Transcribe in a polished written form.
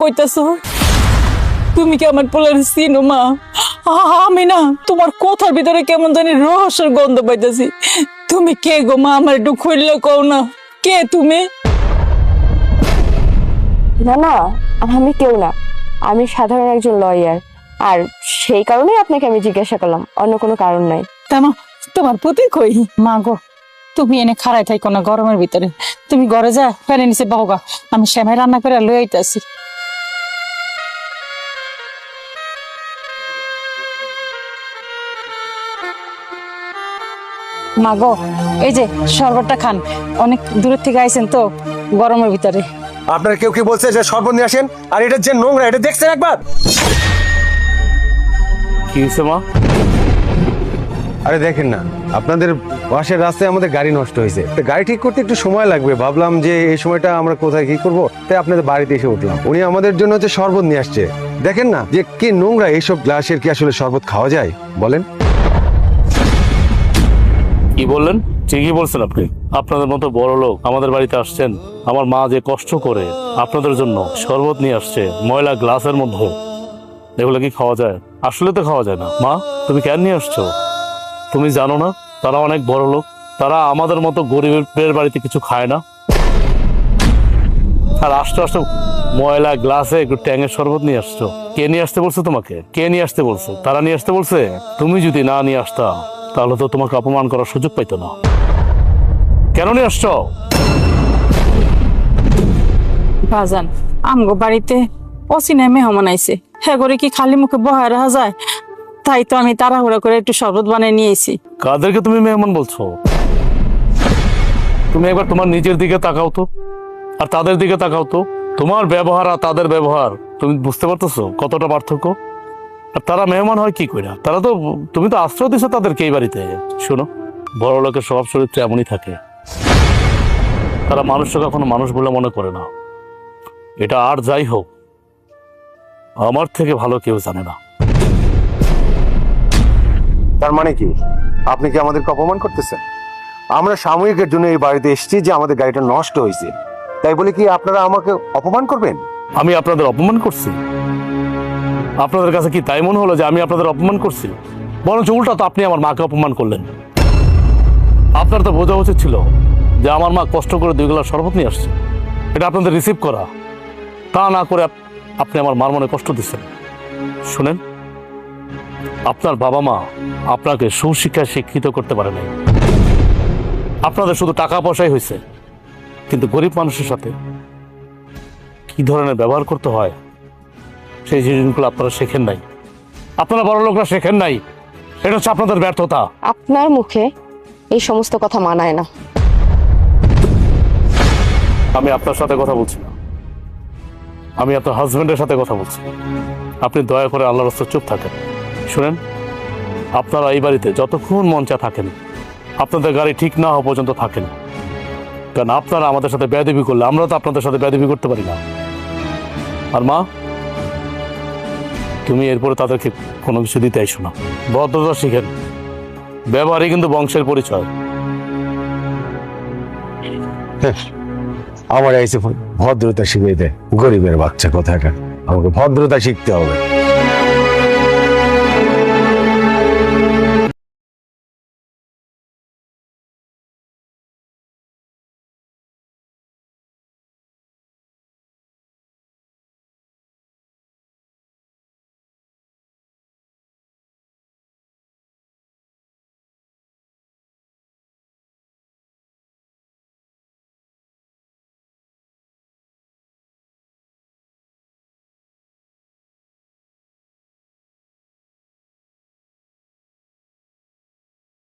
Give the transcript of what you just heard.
কইতাছো? তুমি কি আমার পোলার চিনো মা? আমি না তোমার কথার ভিতরে কেমন জানি রহস্যের গন্ধ পাইতেছি। তুমি কে গো মা? আমার একটু খুললে কও না, কে তুমি? না না, আমি কেউ না, আমি সাধারণ একজন লয়ার। আর সেই কারণেই আপনাকে আমি জিজ্ঞাসা করলাম, অন্য কোনো কারণ নাই। তেমন তোমার প্রতি কই মা গো, তুমি এনে খাড়াই থাইকো না গরমের ভিতরে, তুমি ঘরে যা ফ্যানের নিচে বহগা, আমি শ্যামাই রান্না করে লই আইতাছি। মা গো, এই যে শরবতটা খান, অনেক দূরের থেকে আইছেন তো গরমের ভিতরে। আপনারা কেউ কি বলছে যে শরবত নিয়ে আসেন? আর এটা যে নোংরা, এটা দেখছেন একবার? কি হয়েছে মা? আরে দেখেন না, আপনাদের পাশের রাস্তায় আমাদের গাড়ি নষ্ট হয়েছে, তো গাড়ি ঠিক করতে একটু সময় লাগবে। ভাবলাম যে এই সময়টা আমরা কোথায় কি করব, তাই আপনাদের বাড়িতে এসে উঠলাম। উনি আমাদের জন্য হচ্ছে শরবত নিয়ে আসছে। দেখেন না যে কি নোংরা, এইসব গ্লাসের কি আসলে শরবত খাওয়া যায় বলেন? কি বললেন? ঠিকই বলছেন আপনি। আপনাদের মতো বড় লোক আমাদের বাড়িতে আসছেন, আমার মা যে কষ্ট করে আপনাদের জন্য শরবত নিয়ে আসছে ময়লা গ্লাসের মধ্যে, এগুলো কি খাওয়া যায়? আসলে তো খাওয়া যায় না। মা, তুমি কেন নিয়ে আসছো? তুমি জানো না তারা অনেক বড় লোক, তারা আমাদের মতো গরিবের বাড়িতে কিছু খায় না। আর আসতে আসতে ময়লা গ্লাসে একটু ট্যাঙের শরবত নিয়ে আসছো। কে নিয়ে আসতে বলছে তোমাকে? কে নিয়ে আসতে বলছে? তারা নিয়ে আসতে বলছে? তুমি যদি না নিয়ে আসতা তাহলে তো তোমাকে অপমান করার সুযোগ পাইতো না। কেন নিয়ে আসছো? বাজান, আমগো বাড়িতে অচিনা মেহমান আইছে, হ্যাঁ করে কি খালি মুখে বহায় রাখা যায়? তাই তো আমি তাড়াহুড়া করে একটু শরবত বানিয়ে নিয়েছি। কাদেরকে তুমি মেহমান বলছো? তুমি একবার তোমার নিজের দিকে তাকাও তো, আর তাদের দিকে তাকাও তো। তোমার ব্যবহার আর তাদের ব্যবহার তুমি বুঝতে পারতেছো কতটা পার্থক্য? আর তারা মেহমান হয় কি করে? তারা তো, তুমি তো আশ্রয় দিছো তাদেরকে এই বাড়িতে। শোনো, বড় লোকের স্বভাব চরিত্র এমনই থাকে, তারা মানুষকে কখনো মানুষ বলে মনে করে না। এটা আর যাই হোক, আমার থেকে ভালো কেউ জানে না। তার মানে কি, আপনি কি আমাদেরকে অপমান করতেছেন? আমরা সাময়িকের জন্য এই বাড়িতে এসেছি যে আমাদের গাড়িটা নষ্ট হয়েছে, তাই বলে কি আপনারা আমাকে অপমান করবেন? আমি আপনাদের অপমান করছি? আপনাদের কাছে কি তাই মনে হলো যে আমি আপনাদের অপমান করছি? বরঞ্চ উল্টা তো আপনি আমার মাকে অপমান করলেন। আপনার তো বোঝা উচিত ছিল যে আমার মা কষ্ট করে 2 গ্লাস শরবত নিয়ে আসছে, এটা আপনাদের রিসিভ করা। তা না করে আপনি আমার মার মনে কষ্ট দিচ্ছেন। শুনেন, আপনার বাবা মা আপনাকে সুশিক্ষায় শিক্ষিত করতে পারে নাই। আপনাদের শুধু টাকা পয়সাই হয়েছে, কিন্তু গরিব মানুষের সাথে কি ধরনের ব্যবহার করতে হয় সেই জিনিসগুলো আপনারা শেখেন নাই। আপনারা বড় লোকরা শেখেন নাই। এটা হচ্ছে আপনাদের ব্যর্থতা। আপনার মুখে এই সমস্ত কথা মানায় না। আমি আপনার সাথে কথা বলছি না, আমি আপনার হাজবেন্ডের সাথে কথা বলছি। আপনি দয়া করে আল্লাহর রাস্তায় চুপ থাকেন। শুনেন, আপনারা এই বাড়িতে যতক্ষণ মন চা থাকেন, আপনাদের গাড়ি ঠিক না হওয়া পর্যন্ত থাকেন। কারণ আপনারা আমাদের সাথে বেয়াদবি করলে আমরা তো আপনাদের সাথে বেয়াদবি করতে পারি না। আর মা, তুমি এরপরে তাদেরকে কোনো কিছু দিতে আইসো না। ভদ্রতা শিখেন, ব্যবহারই কিন্তু বংশের পরিচয়। আমার এসে ভদ্রতা শিখিয়ে দেয়, গরিবের বাচ্চা কোথাকার। আমাকে ভদ্রতা শিখতে হবে।